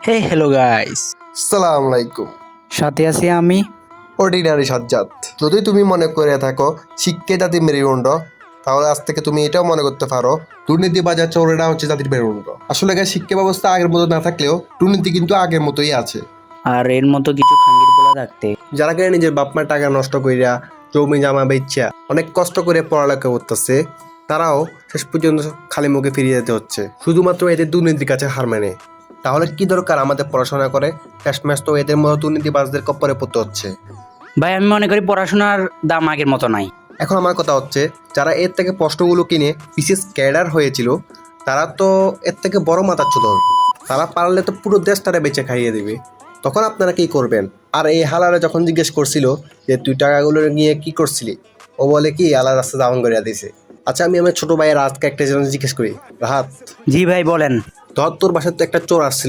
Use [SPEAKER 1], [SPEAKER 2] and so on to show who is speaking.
[SPEAKER 1] হে hello guys,
[SPEAKER 2] সালাম আলাইকুম।
[SPEAKER 1] সাথে আছি আমি।
[SPEAKER 2] অর্ডিনারি সাজ্জাদ। যদি তুমি মনে করে থাকো শিক্ষা জাতির মেরুদণ্ড, তাহলে আজ থেকে তুমি এটাও মনে করতে পারো দুর্নীতিবাজার চোরেরা হচ্ছে জাতির মেরুদণ্ড। আসলে শিক্ষা ব্যবস্থা আগের মতো না থাকলেও দুর্নীতি কিন্তু আগের মতোই আছে।
[SPEAKER 1] আর এর মতো কিছু খাঙ্গির বলা থাকতে
[SPEAKER 2] যারা কিনা নিজের বাপ মার টাকা নষ্ট কইরা জমি জামা বেচা অনেক কষ্ট করে পড়ালেখা করতেছে, তারাও শেষ পর্যন্ত খালি মুখে ফিরিয়ে যেতে হচ্ছে শুধুমাত্র এদের দুর্নীতির কাছে হার মানে। তাহলে কি দরকার আমাদের পড়াশোনা করে? শেষমেশ তো এদের মতো দুর্নীতিবাজদের কপ্পরে পড়তে হচ্ছে।
[SPEAKER 1] ভাই, আমি মনে করি পড়াশোনার দাম আগের মতো নাই।
[SPEAKER 2] এখন আমার কথা হচ্ছে, যারা এর থেকে প্রশ্নগুলো কিনে বিশেষ ক্যাডার হয়েছিল, তারা তো এর থেকে বড় মাথাচ্ছদ হবে। তারা পারলে তো পুরো দেশ তারা বেঁচে খাইয়ে দেবে। তখন আপনারা কি করবেন? আর এই হালারে যখন জিজ্ঞেস করছিল যে তুই টাকাগুলো নিয়ে কি করছিলি, ও বলে কি আল্লাহ রাস্তা দামন করিয়া দিয়েছে। আচ্ছা, আমি আমার ছোট ভাইয়ের রাতকে একটা জিনিস জিজ্ঞেস করি, রাহাত,
[SPEAKER 1] জি ভাই, বলেন।
[SPEAKER 2] ধর তোর বাসায় তো একটা চোর আসছিল,